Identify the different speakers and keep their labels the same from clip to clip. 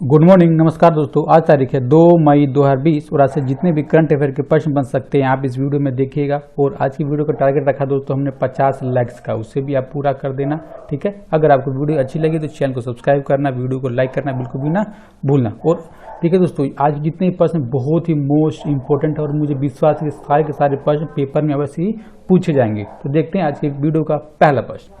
Speaker 1: Good morning, नमस्कार दोस्तों। आज तारीख है 2 मई 2020 और आज से जितने भी करंट अफेयर के प्रश्न बन सकते हैं आप इस वीडियो में देखिएगा। और आज की वीडियो का टारगेट रखा दोस्तों हमने 50 लाइक्स का, उससे भी आप पूरा कर देना, ठीक है। अगर आपको वीडियो अच्छी लगी तो चैनल को सब्सक्राइब करना, वीडियो को लाइक करना बिल्कुल भी ना भूलना। और ठीक है दोस्तों, आज जितने भी प्रश्न बहुत ही मोस्ट इंपॉर्टेंट है और मुझे विश्वास है कि सारे के सारे प्रश्न पेपर में अवश्य ही पूछे जाएंगे। तो देखते हैं आज के वीडियो का पहला प्रश्न।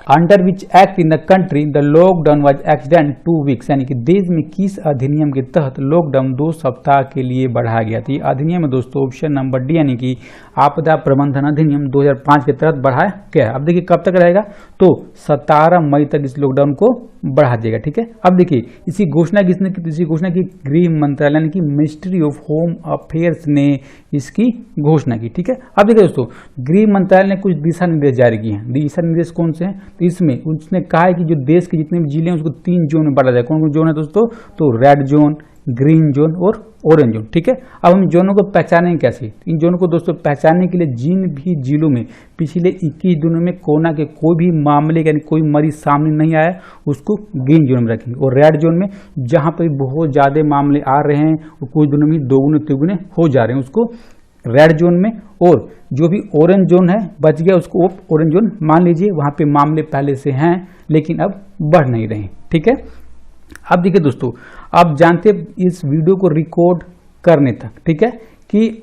Speaker 1: Under which act in the country the lockdown was extend 2 weeks, यानी कि देश में किस अधिनियम के तहत लॉकडाउन 2 सप्ताह के लिए बढ़ाया गया था। ये अधिनियम है दोस्तों ऑप्शन नंबर डी, यानी कि आपदा प्रबंधन अधिनियम 2005 के तहत बढ़ाया गया है। अब देखिए कब तक रहेगा, तो 17 मई तक इस लॉकडाउन को बढ़ा देगा, ठीक है। अब देखिए इसी घोषणा किसने की, इसी घोषणा की गृह मंत्रालय यानी कि मिनिस्ट्री ऑफ होम अफेयर्स ने इसकी घोषणा की, ठीक है। अब देखिए दोस्तों, गृह मंत्रालय ने कुछ दिशा निर्देश जारी किए हैं। दिशा निर्देश कौन से हैं, तो इसमें उसने कहा है कि जो देश के जितने भी जिले हैं उसको 3 जोन में बांटा जाए। कौन कौन जोन है दोस्तों, तो रेड जोन, ग्रीन जोन और ऑरेंज जोन, ठीक है। अब हम जोनों को पहचानेंगे कैसे, इन जोनों को दोस्तों पहचानने के लिए जिन भी जिलों में पिछले 21 दिनों में कोरोना के कोई भी मामले यानी कोई मरीज सामने नहीं आया उसको ग्रीन जोन में रखेंगे। और रेड जोन में जहां पर बहुत ज्यादा मामले आ रहे हैं और कुछ दिनों में दोगुने तिगुने हो जा रहे हैं उसको रेड जोन में। और जो भी ऑरेंज जोन है बच गया उसको ऑरेंज जोन मान लीजिए, वहां पे मामले पहले से हैं लेकिन अब बढ़ नहीं रहे, ठीक है। अब देखिए दोस्तों, आप जानते हैं इस वीडियो को रिकॉर्ड करने तक, ठीक है, कि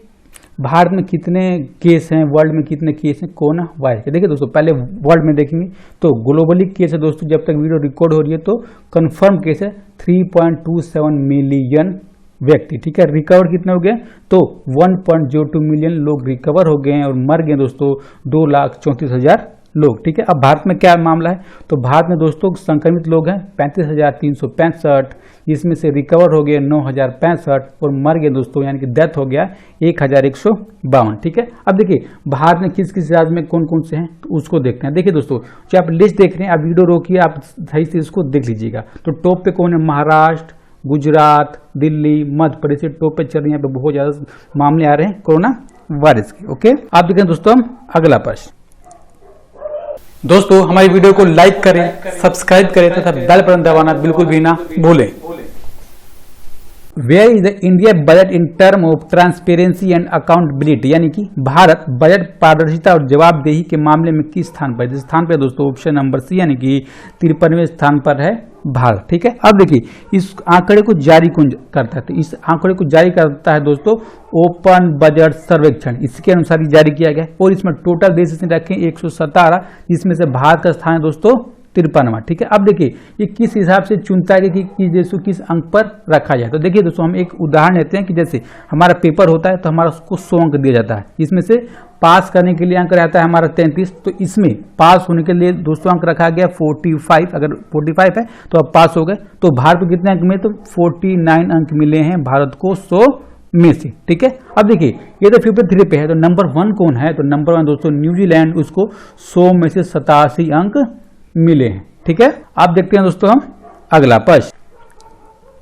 Speaker 1: भारत में कितने केस हैं, वर्ल्ड में कितने केस हैं कोरोना वायरस के। देखिए दोस्तों, पहले वर्ल्ड में देखेंगे तो ग्लोबली केस है दोस्तों, जब तक वीडियो रिकॉर्ड हो रही है तो कंफर्म केस है 3.27 मिलियन व्यक्ति, ठीक है। रिकवर कितने हो गए, तो 1.02 मिलियन लोग रिकवर हो गए हैं और मर गए दोस्तों 2,34,000 लोग, ठीक है। अब भारत में क्या मामला है, तो भारत में दोस्तों संक्रमित लोग हैं 35,365, जिसमें से रिकवर हो गए 9,065 और मर गए दोस्तों यानी कि डेथ हो गया 1,152, ठीक है। अब देखिए भारत में किस किस राज्य में कौन कौन से हैं तो उसको देखते हैं। देखिए दोस्तों, जो आप लिस्ट देख रहे हैं, आप वीडियो रोकिए, आप सही से इसको देख लीजिएगा। तो टॉप पे कौन है, महाराष्ट्र, गुजरात, दिल्ली, मध्य प्रदेश टॉप पे चल रही है। यहाँ पे बहुत ज्यादा मामले आ रहे हैं कोरोना वायरस के, ओके। आप देखें दोस्तों, हम अगला प्रश्न। दोस्तों हमारी वीडियो को लाइक करें, सब्सक्राइब करें तथा बेल बटन दबाना बिल्कुल भी ना भूलें। Where is the India budget in term of transparency and accountability, यानी कि भारत बजट पारदर्शिता और जवाबदेही के मामले में किस स्थान पर, जिस स्थान पर दोस्तों ऑप्शन नंबर सी, यानी कि 53वें स्थान पर है भारत, ठीक है। अब देखिए इस आंकड़े को जारी कौन करता है, तो इस आंकड़े को जारी करता है दोस्तों ओपन बजट सर्वेक्षण, इसके अनुसार ही जारी किया गया। और इसमें टोटल देश रखे 117, जिसमें से भारत का स्थान है दोस्तों 53वां, ठीक है। अब देखिए ये किस हिसाब से चुनता है कि जैसे किस अंक पर रखा जाए। तो देखिए दोस्तों, हम एक उदाहरण लेते हैं कि जैसे हमारा पेपर होता है तो हमारा उसको 100 अंक दिया जाता है, इसमें से पास करने के लिए अंक रहता है हमारा 33, तो इसमें पास होने के लिए दोस्तों अंक रखा गया 45। अगर 45 है तो अब पास हो गए। तो भारत को कितने अंक मिले, तो 49 अंक मिले हैं भारत को 100 में से, ठीक है। अब देखिए ये तो 53 पे है, तो नंबर 1 कौन है, तो नंबर 1 दोस्तों न्यूजीलैंड, उसको 100 में से 87 अंक मिले हैं, ठीक है। आप देखते हैं दोस्तों हम अगला प्रश्न।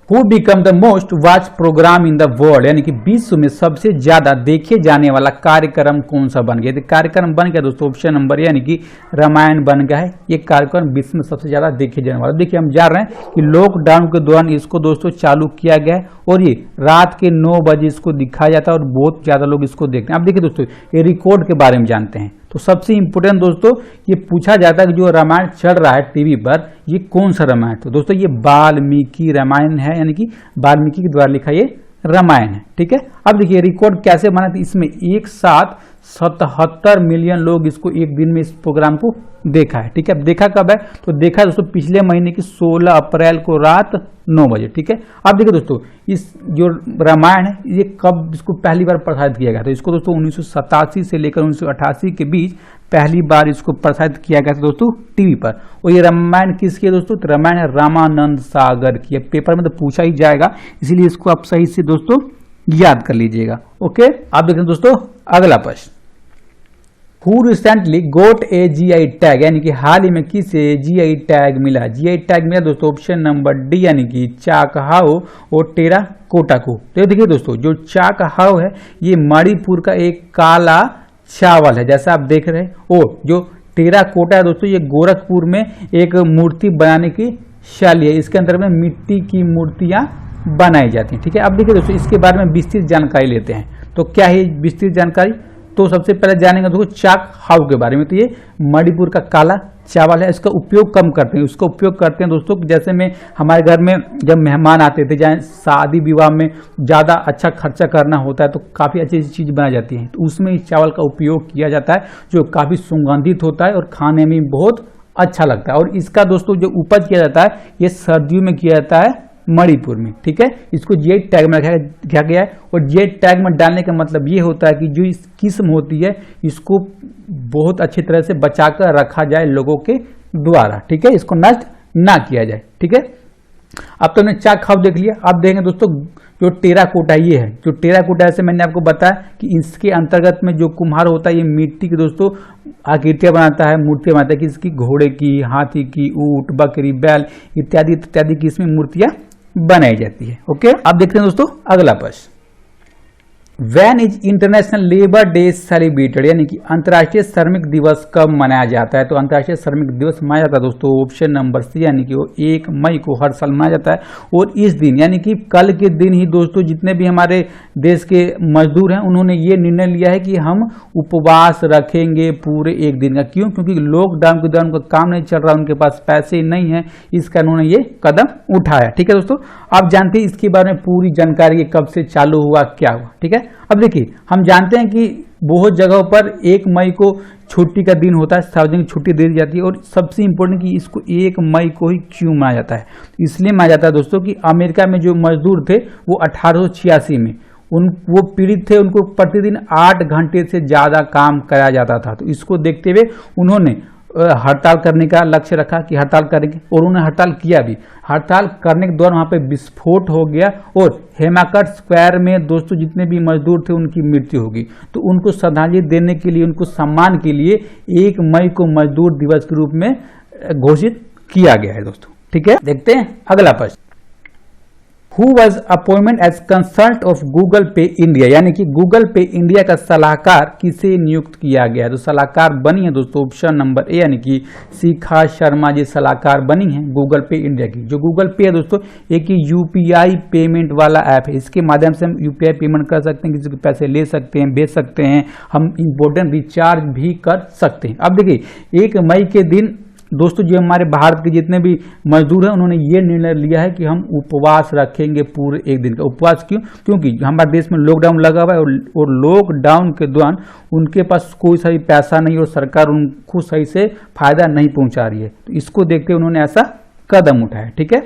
Speaker 1: Who become the most watched program in the world, यानी कि विश्व में सबसे ज्यादा देखे जाने वाला कार्यक्रम कौन सा बन गया। तो कार्यक्रम बन गया दोस्तों ऑप्शन नंबर, यानी कि रामायण बन गया है। ये कार्यक्रम विश्व में सबसे ज्यादा देखे जाने वाला। देखिए हम जान रहे हैं कि लॉकडाउन के दौरान इसको दोस्तों चालू किया गया है और ये रात के 9 बजे इसको दिखाया जाता है और बहुत ज्यादा लोग इसको देखते हैं। अब देखिए दोस्तों, ये रिकॉर्ड के बारे में जानते हैं। तो सबसे इंपोर्टेंट दोस्तों ये पूछा जाता है कि जो रामायण चल रहा है टीवी पर, ये कौन सा रामायण, तो दोस्तों ये वाल्मीकि रामायण है, यानी कि वाल्मीकि के द्वारा लिखा ये रामायण है, ठीक है। अब देखिए रिकॉर्ड कैसे बना, तो इसमें एक साथ 77 मिलियन लोग इसको एक दिन में इस प्रोग्राम को देखा है, ठीक है। अब देखा कब है, तो देखा दोस्तों पिछले महीने की 16 अप्रैल को रात 9 बजे, ठीक है। अब देखिए दोस्तों इस जो रामायण है ये कब इसको पहली बार प्रसारित किया गया था, इसको दोस्तों 1987 से लेकर 1988 के बीच पहली बार इसको प्रसारित किया गया था दोस्तों टीवी पर। और ये रामायण किसकी है दोस्तों, तो रामायण है रामानंद सागर की। पेपर में तो पूछा ही जाएगा, इसीलिए इसको आप सही से दोस्तों याद कर लीजिएगा, ओके। आप देखें दोस्तों अगला प्रश्न। Who recently got a GI tag, यानी कि हाल ही में किसे GI टैग मिला। GI टैग मिला दोस्तों ऑप्शन नंबर डी, यानी कि चाकहाओ और टेराकोटा को। तो देखिए दोस्तों जो चाकहाओ है ये मणिपुर का एक काला चावल है जैसा आप देख रहे हैं, और जो टेराकोटा है दोस्तों ये गोरखपुर में एक मूर्ति बनाने की शैली है, इसके अंदर में मिट्टी की मूर्तियां बनाई जाती हैं। ठीक है, अब देखिए दोस्तों इसके बारे में विस्तृत जानकारी लेते हैं। तो क्या है विस्तृत जानकारी, तो सबसे पहले जानेंगे दोस्तों चाक हाउ के बारे में। तो ये मणिपुर का काला चावल है, इसका उपयोग कम करते हैं, उसका उपयोग करते हैं दोस्तों जैसे में हमारे घर में जब मेहमान आते थे, चाहे शादी विवाह में ज़्यादा अच्छा खर्चा करना होता है तो काफ़ी अच्छी चीज़ बनाई जाती है, तो उसमें इस चावल का उपयोग किया जाता है जो काफ़ी सुगंधित होता है और खाने में बहुत अच्छा लगता है। और इसका दोस्तों जो उपज किया जाता है ये सर्दियों में किया जाता है मणिपुर में। ठीक है, इसको जीआई टैग में रखा गया है, और जीआई टैग में डालने का मतलब ये होता है कि जो इस किस्म होती है इसको बहुत अच्छी तरह से बचाकर रखा जाए लोगों के द्वारा। ठीक है, इसको नष्ट ना किया जाए। ठीक है, अब तो हमने चाक खाव देख लिया। अब देखेंगे दोस्तों जो टेराकोटा ये है, जो टेराकोटा से मैंने आपको बताया कि इसके अंतर्गत में जो कुम्हार होता है ये मिट्टी के दोस्तों आकृतियां बनाता है, मूर्तियां बनाता है, कि इसकी घोड़े की, हाथी की, ऊंट, बकरी, बैल इत्यादि इत्यादि की इसमें मूर्तियां बनाई जाती है। ओके, अब देखते हैं दोस्तों अगला प्रश्न, when is international labour day celebrated, यानी कि अंतर्राष्ट्रीय श्रमिक दिवस कब मनाया जाता है। तो अंतर्राष्ट्रीय श्रमिक दिवस मनाया जाता है दोस्तों ऑप्शन नंबर सी, यानी कि वो 1 मई को हर साल मनाया जाता है। और इस दिन यानी कि कल के दिन ही दोस्तों जितने भी हमारे देश के मजदूर हैं उन्होंने ये निर्णय लिया है कि हम उपवास रखेंगे पूरे एक दिन का। क्यों? क्योंकि लॉकडाउन के दौरान उनका काम नहीं चल रहा, उनके पास पैसे नहीं है, इसका उन्होंने ये कदम उठाया। ठीक है दोस्तों, आप जानते हैं इसके बारे में पूरी जानकारी कब से चालू हुआ, क्या हुआ। ठीक है, अब देखिए हम जानते हैं कि बहुत जगहों पर 1 मई को छुट्टी का दिन होता है, सार्वजनिक छुट्टी दे दी जाती है। और सबसे इम्पोर्टेंट कि इसको 1 मई को ही क्यों मनाया जाता है, तो इसलिए मनाया जाता है दोस्तों कि अमेरिका में जो मजदूर थे वो 1886 में वो पीड़ित थे, उनको प्रतिदिन 8 घंटे से ज़्यादा काम कराया जाता था। तो इसको देखते हुए उन्होंने हड़ताल करने का लक्ष्य रखा कि हड़ताल करेंगे, और उन्होंने हड़ताल किया भी। हड़ताल करने के दौरान वहाँ पे विस्फोट हो गया और हेमाकट स्क्वायर में दोस्तों जितने भी मजदूर थे उनकी मृत्यु होगी। तो उनको श्रद्धांजलि देने के लिए, उनको सम्मान के लिए 1 मई को मजदूर दिवस के रूप में घोषित किया गया है दोस्तों। ठीक है, देखते हैं अगला प्रश्न, Who was appointed as consultant of Google पे इंडिया, यानी कि गूगल पे इंडिया का सलाहकार किसे नियुक्त किया गया है। तो सलाहकार बनी है दोस्तों ऑप्शन नंबर ए, यानी कि शिखा शर्मा जी सलाहकार बनी है गूगल पे इंडिया की। जो गूगल पे है दोस्तों एक यूपीआई पेमेंट वाला ऐप है, इसके माध्यम से हम यूपीआई पेमेंट कर सकते हैं, किसी के पैसे ले सकते हैं, भेज सकते हैं, हम इम्पोर्टेंट रिचार्ज भी कर सकते हैं। अब देखिए 1 मई के दिन दोस्तों जो हमारे भारत के जितने भी मजदूर हैं उन्होंने ये निर्णय लिया है कि हम उपवास रखेंगे पूरे एक दिन का। उपवास क्यों? क्योंकि हमारे देश में लॉकडाउन लगा हुआ है और लॉकडाउन के दौरान उनके पास कोई सही पैसा नहीं और सरकार उनको सही से फायदा नहीं पहुंचा रही है, तो इसको देखते हुए उन्होंने ऐसा कदम उठाया। ठीक है,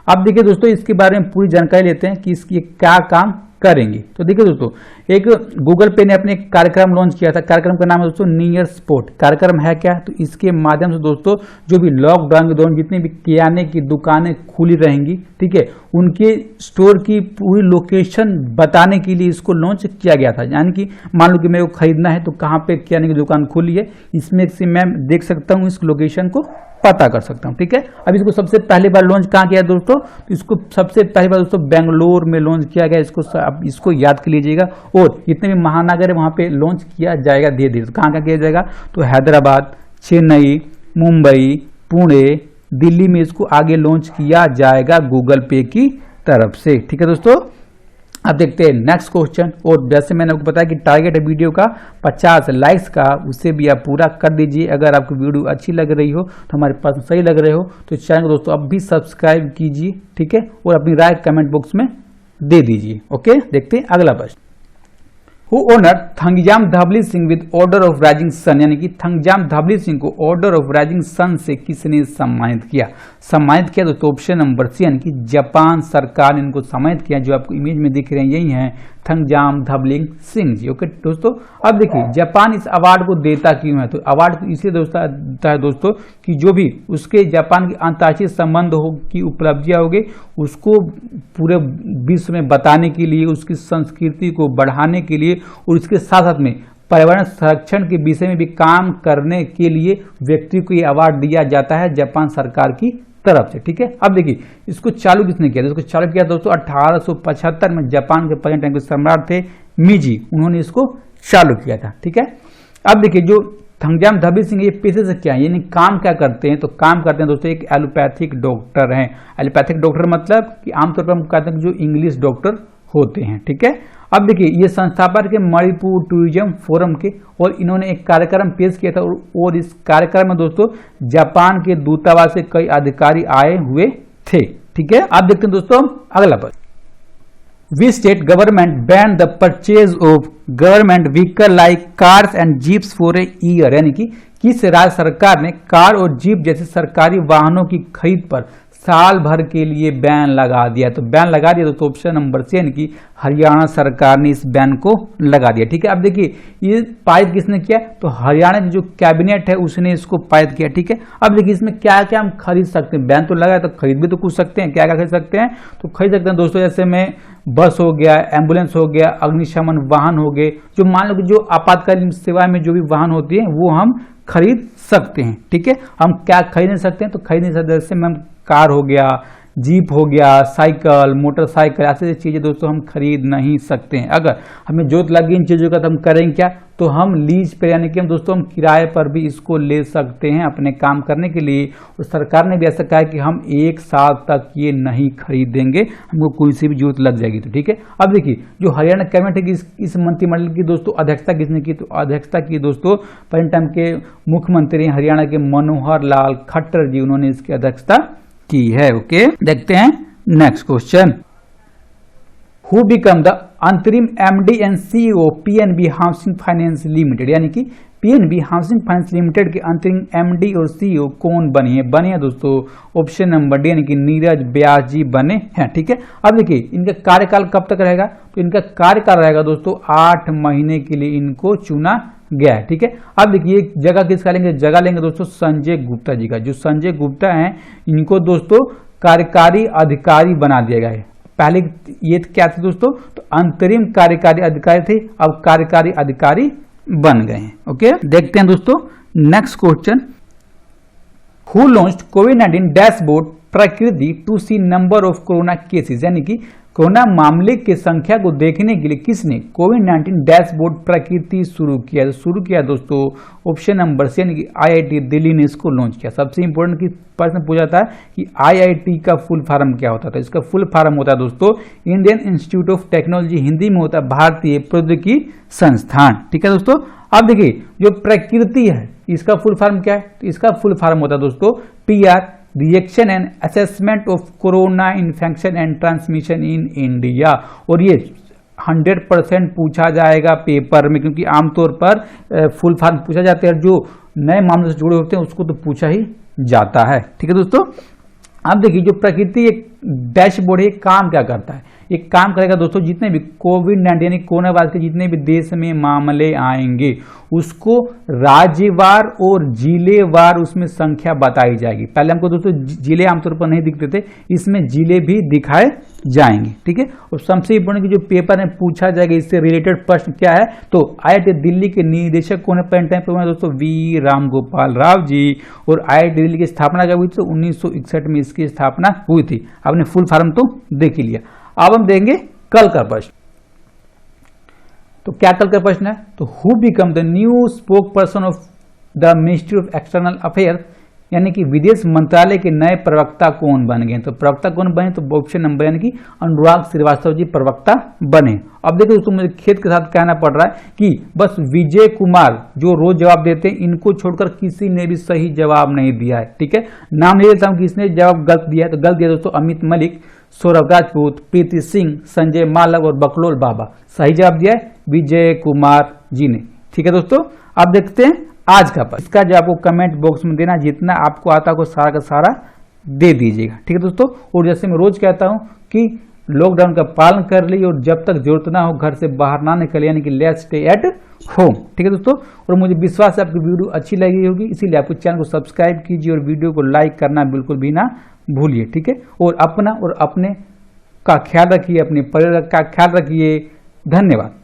Speaker 1: अब देखिए दोस्तों इसके बारे में पूरी जानकारी लेते हैं कि इसकी क्या काम करेंगे। तो देखिए दोस्तों एक गूगल पे ने अपने एक कार्यक्रम लॉन्च किया था, कार्यक्रम का नाम है दोस्तों नियर स्पॉट। कार्यक्रम है क्या? तो इसके माध्यम से दोस्तों जो भी लॉकडाउन के दौरान जितनी भी किराने की दुकानें खुली रहेंगी, ठीक है, उनके स्टोर की पूरी लोकेशन बताने के लिए इसको लॉन्च किया गया था। यानी कि मान लो कि मेरे को खरीदना है तो कहाँ पे किराने की दुकान खुली है, इसमें से मैं देख सकता हूँ, इस लोकेशन को पता कर सकता हूँ। ठीक है, अब इसको सबसे पहली बार लॉन्च कहाँ किया दोस्तों? तो इसको सबसे पहली बार दोस्तों बेंगलोर में लॉन्च किया गया। इसको याद कर लीजिएगा, और जितने भी महानगर है वहाँ पे लॉन्च किया जाएगा धीरे धीरे। तो कहाँ किया जाएगा? तो हैदराबाद, चेन्नई, मुंबई, पुणे, दिल्ली में इसको आगे लॉन्च किया जाएगा गूगल पे की तरफ से। ठीक है दोस्तों, अब देखते हैं नेक्स्ट क्वेश्चन। और जैसे मैंने आपको बताया कि टारगेट है वीडियो का 50 लाइक्स का, उससे भी आप पूरा कर दीजिए। अगर आपको वीडियो अच्छी लग रही हो तो हमारे पास सही लग रहे हो तो चैनल को दोस्तों अब भी सब्सक्राइब कीजिए। ठीक है, और अपनी राय कमेंट बॉक्स में दे दीजिए। ओके, देखते हैं अगला प्रश्न। Who honored Thangjam Dhabali Singh with order of rising sun, यानी कि थंगजाम धबली सिंह को ऑर्डर ऑफ राइजिंग सन से किसने सम्मानित किया? सम्मानित किया दोस्तों ऑप्शन नंबर सी, यानी कि जापान सरकार ने इनको सम्मानित किया। जो आपको इमेज में दिख रहे हैं यही है थंगजाम धबलिंग सिंह जी। ओके दोस्तों, अब देखिए जापान इस अवार्ड को देता क्यों है? तो अवार्ड इसलिए देता है दोस्तों कि जो भी उसके जापान के अंतर्राष्ट्रीय संबंध की उपलब्धियां होगी उसको पूरे विश्व में बताने के लिए, उसकी संस्कृति को बढ़ाने के लिए, और इसके साथ साथ में पर्यावरण संरक्षण के विषय में भी काम करने के लिए व्यक्ति को ये अवार्ड दिया जाता है जापान सरकार की तरफ से। ठीक है, अब देखिए इसको चालू किसने किया? इसको चालू किया दोस्तों 1875 में जापान के पर्यटन के सम्राट थे मीजी, उन्होंने इसको चालू किया था। ठीक है, अब देखिए जो थंगजाम धबी सिंह ये पेशे से क्या है, यानी काम क्या करते हैं, तो काम करते हैं दोस्तों एक एलोपैथिक डॉक्टर हैं। एलोपैथिक डॉक्टर मतलब कि आमतौर पर हम कहते हैं जो इंग्लिश डॉक्टर होते हैं, ठीक है। अब देखिए ये संस्थापक के मणिपुर टूरिज्म फोरम के, और इन्होंने एक कार्यक्रम पेश किया था, और इस कार्यक्रम में दोस्तों जापान के दूतावास से कई अधिकारी आए हुए थे, ठीक है। आप देखते हैं दोस्तों अगला प्रश्न, Which state government banned the purchase of government vehicle like cars and jeeps for a year, यानी कि किस राज्य सरकार ने कार और जीप जैसे सरकारी वाहनों की खरीद पर साल भर के लिए बैन लगा दिया। तो बैन लगा दिया तो ऑप्शन नंबर सी यानी कि हरियाणा सरकार ने इस बैन को लगा दिया, ठीक है। अब देखिए ये पारित किसने किया, तो हरियाणा की जो कैबिनेट है उसने इसको पारित किया, ठीक है। अब देखिए इसमें क्या क्या हम खरीद सकते हैं, बैन तो लगा है तो खरीद भी तो कुछ सकते हैं, क्या क्या खरीद सकते हैं, तो खरीद सकते हैं दोस्तों जैसे में बस हो गया, एम्बुलेंस हो गया, अग्निशमन वाहन हो गए, जो मान लो कि जो आपातकालीन सेवा में जो भी वाहन होती है वो हम खरीद सकते हैं, ठीक है। हम क्या खरीद नहीं सकते हैं, तो खरीद नहीं सकते जैसे में हम कार हो गया, जीप हो गया, साइकिल, मोटरसाइकिल, ऐसे चीजें दोस्तों हम खरीद नहीं सकते हैं। अगर हमें जरूरत लगी इन चीजों का तो हम करेंगे क्या, तो हम लीज पर यानी कि हम दोस्तों हम किराए पर भी इसको ले सकते हैं अपने काम करने के लिए। और सरकार ने भी ऐसा कहा है कि हम 1 साल तक ये नहीं खरीदेंगे, हमको कोई सी भी जरूरत लग जाएगी तो, ठीक है। अब देखिए जो हरियाणा कैबिनेट है कि इस मंत्रिमंडल की दोस्तों अध्यक्षता किसने की, तो अध्यक्षता की दोस्तों प्रेजेंट टाइम के मुख्यमंत्री हरियाणा के मनोहर लाल खट्टर जी, उन्होंने इसकी अध्यक्षता की है। ओके, देखते हैं next question, who become the अंतरिम MD and CEO PNB housing finance limited, यानी कि पीएनबी हाउसिंग फाइनेंस लिमिटेड के अंतरिम एमडी और सीईओ कौन बने हैं दोस्तों, ऑप्शन नंबर डी यानी कि नीरज व्यास जी बने हैं, ठीक है। अब देखिए इनका कार्यकाल कब तक रहेगा, तो इनका कार्यकाल रहेगा दोस्तों 8 महीने के लिए इनको चुना गया है, ठीक है। अब देखिए जगह किसका लेंगे, जगह लेंगे दोस्तों संजय गुप्ता जी का। जो संजय गुप्ता हैं इनको दोस्तों कार्यकारी अधिकारी बना दिया गया है। पहले ये क्या थे दोस्तों, तो अंतरिम कार्यकारी अधिकारी थे, अब कार्यकारी अधिकारी बन गए हैं। ओके, देखते हैं दोस्तों नेक्स्ट क्वेश्चन, हु लॉन्च्ड कोविड-19 dashboard Prakriti to see number of corona cases, यानी कि कोरोना मामले की संख्या को देखने के लिए किसने कोविड-19 डैशबोर्ड प्रकृति शुरू किया दोस्तों, ऑप्शन नंबर सी यानी कि आईआईटी दिल्ली ने इसको लॉन्च किया। सबसे इंपॉर्टेंट की प्रश्न पूछा था कि आईआईटी का फुल फॉर्म क्या होता था, इसका फुल फॉर्म होता है दोस्तों Indian institute of technology, Hindi में होता है भारतीय प्रौद्योगिकी संस्थान, ठीक है दोस्तों। अब देखिए जो प्रकृति है इसका फुल फॉर्म क्या है, तो इसका फुल फॉर्म होता है दोस्तों PR reaction and assessment of corona infection and transmission in India. और ये 100% पूछा जाएगा पेपर में, क्योंकि आमतौर पर फुल फॉर्म पूछा जाता है, जो नए मामलों से जुड़े होते हैं उसको तो पूछा ही जाता है, ठीक है दोस्तों। अब देखिए जो प्रकृति एक डैशबोर्ड है काम क्या करता है, एक काम करेगा दोस्तों जितने भी कोविड-19 यानी कोरोना वायरस के जितने भी देश में मामले आएंगे उसको राज्यवार और जिलेवार उसमें संख्या बताई जाएगी। पहले हमको दोस्तों जिले आमतौर पर नहीं दिखते थे, इसमें जिले भी दिखाए जाएंगे, ठीक है। और सबसे इंपोर्टेंट जो पेपर में पूछा जाएगा इससे रिलेटेड प्रश्न क्या है, तो आईआईटी दिल्ली के निदेशक कौन है टाइम पे दोस्तों, वी रामगोपाल राव जी। और आईआईटी दिल्ली की स्थापना कब हुई थी, 1961 में इसकी स्थापना हुई थी। आपने फुल फॉर्म तो देख ही लिया। अब हम देंगे कल का प्रश्न, तो क्या कल का प्रश्न है, तो who become the new spoke person of the ministry of external affair, यानी कि विदेश मंत्रालय के नए प्रवक्ता कौन बन गए, तो प्रवक्ता कौन बने, तो ऑप्शन नंबर यानी कि अनुराग श्रीवास्तव जी प्रवक्ता बने। अब देखो दोस्तों मुझे खेद के साथ कहना पड़ रहा है कि बस विजय कुमार जो रोज जवाब देते हैं इनको छोड़कर किसी ने भी सही जवाब नहीं दिया है, ठीक है। नाम नहीं देता हूं कि इसने जवाब गलत दिया है, तो गलत दिया दोस्तों अमित मलिक, सौरभ राजपूत, प्रीति सिंह, संजय मालव और बकलोल बाबा। सही जवाब दिया है विजय कुमार जी ने, ठीक है दोस्तों। अब देखते हैं आज का प्रश्न, इसका जो आपको कमेंट बॉक्स में देना, जितना आपको आता है सारा का सारा दे दीजिएगा, ठीक है दोस्तों। और जैसे मैं रोज कहता हूं कि लॉकडाउन का पालन कर ली और जब तक जरूरत ना हो घर से बाहर ना निकले, यानी कि लेट्स स्टे एट होम, ठीक है दोस्तों। और मुझे विश्वास है आपकी वीडियो अच्छी लगी होगी, इसीलिए आपको चैनल को सब्सक्राइब कीजिए और वीडियो को लाइक करना बिल्कुल भी ना भूलिए, ठीक है। और अपना और अपने का ख्याल रखिए, अपने परिवार का ख्याल रखिए। धन्यवाद।